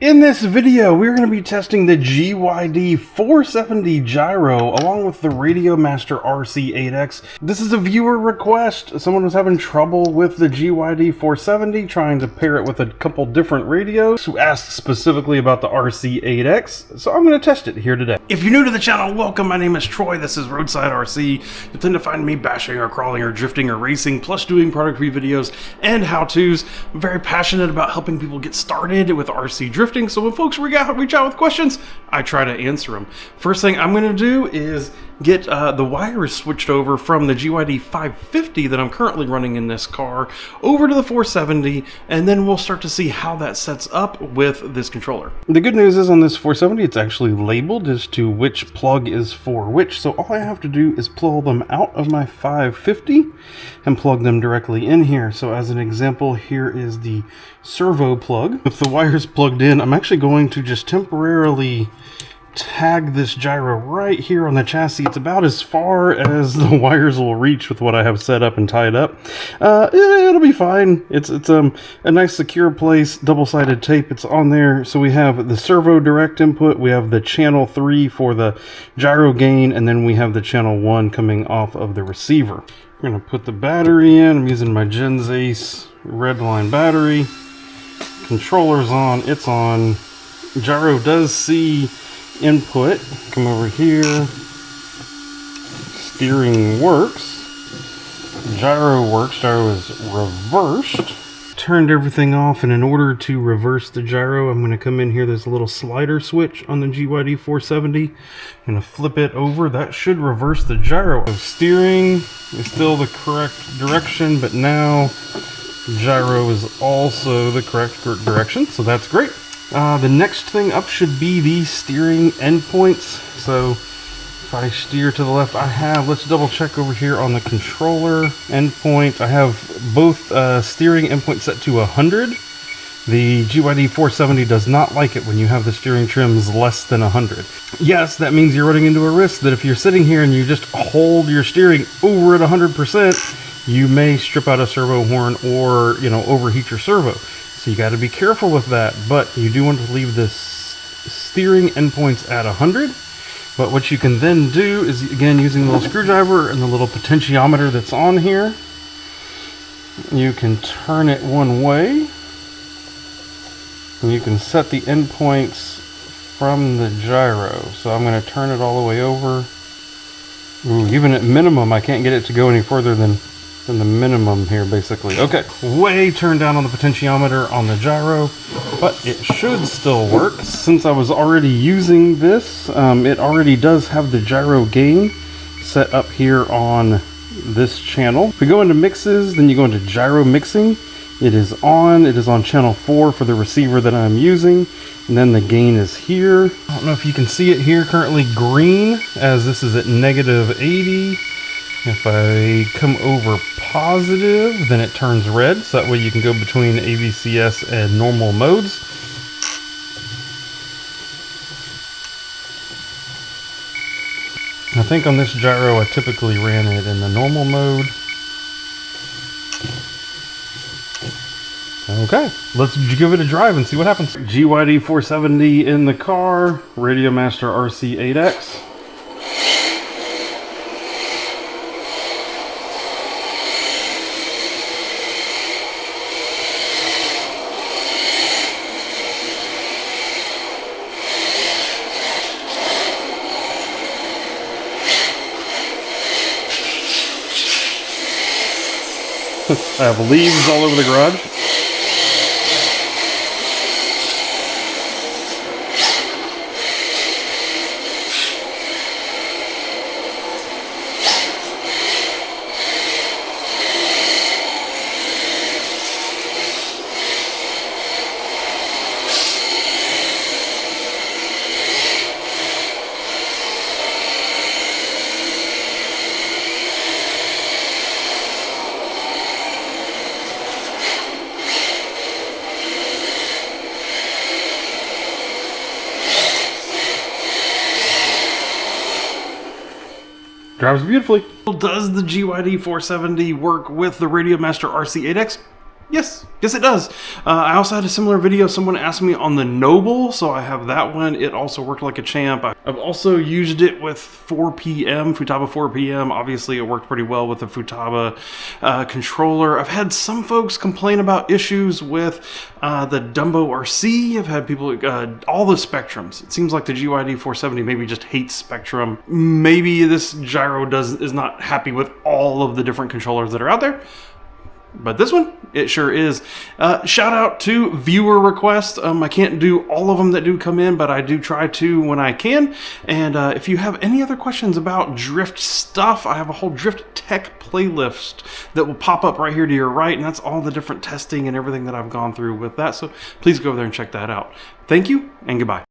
In this video, we're going to be testing the GYD470 gyro along with the Radiomaster RC8X. This is a viewer request. Someone was having trouble with the GYD470, trying to pair it with a couple different radios, who asked specifically about the RC8X, so I'm going to test it here today. If you're new to the channel, welcome. My name is Troy. This is Roadside RC. You tend to find me bashing or crawling or drifting or racing, plus doing product review videos and how-tos. I'm very passionate about helping people get started with RC drifting. So when folks reach out with questions, I try to answer them. First thing I'm going to do is get the wires switched over from the GYD550 that I'm currently running in this car over to the 470, and then we'll start to see how that sets up with this controller. The good news is on this 470, it's actually labeled as to which plug is for which, so all I have to do is pull them out of my 550 and plug them directly in here. So as an example, here is the servo plug. With the wires plugged in, I'm actually going to just temporarily tag this gyro right here on the chassis. It's about as far as the wires will reach with what I have set up and tied up. It'll be fine. It's a nice secure place, double-sided tape. It's on there. So we have the servo direct input, we have the channel 3 for the gyro gain, and then we have the channel 1 coming off of the receiver. I'm going to put the battery in. I'm using my Gens Ace Redline battery. Controller's on. It's on. Gyro does see input. Come over here. Steering works. Gyro works. Gyro is reversed. Turned everything off, and in order to reverse the gyro, I'm going to come in here. There's a little slider switch on the GYD470. I'm going to flip it over. That should reverse the gyro. So steering is still the correct direction, but now gyro is also the correct direction, so that's great. The next thing up should be the steering endpoints. So if I steer to the left, let's double check over here on the controller endpoint. I have both steering endpoints set to 100. The GYD470 does not like it when you have the steering trims less than 100. Yes, that means you're running into a risk that if you're sitting here and you just hold your steering over at 100%, you may strip out a servo horn or, overheat your servo. So you got to be careful with that, but you do want to leave the steering endpoints at 100. But what you can then do is, again, using the little screwdriver and the little potentiometer that's on here, you can turn it one way, and you can set the endpoints from the gyro. So I'm going to turn it all the way over. Ooh, even at minimum, I can't get it to go any further than the minimum here, basically. Okay, way turned down on the potentiometer on the gyro, but it should still work. Since I was already using this, it already does have the gyro gain set up here on this channel. If we go into mixes, then you go into gyro mixing. It is on channel 4 for the receiver that I'm using, and then the gain is here. I don't know if you can see it here, currently green, as this is at -80. If I come over positive, then it turns red, so that way you can go between AVCS and normal modes. I think on this gyro I typically ran it in the normal mode. Okay, let's give it a drive and see what happens. GYD470 in the car, Radiomaster RC8X. I have leaves all over the garage. Drives beautifully. Does the GYD470 work with the Radiomaster RC8X? Yes, it does. I also had a similar video. Someone asked me on the Noble, so I have that one. It also worked like a champ. I've also used it with 4PM, Futaba 4PM. Obviously, it worked pretty well with the Futaba controller. I've had some folks complain about issues with the Dumbo RC. I've had people, all the spectrums. It seems like the GYD470 maybe just hates spectrum. Maybe this gyro is not happy with all of the different controllers that are out there. But this one, it sure is. Shout out to viewer requests. I can't do all of them that do come in, but I do try to when I can. And if you have any other questions about drift stuff, I have a whole drift tech playlist that will pop up right here to your right. And that's all the different testing and everything that I've gone through with that. So please go over there and check that out. Thank you and goodbye.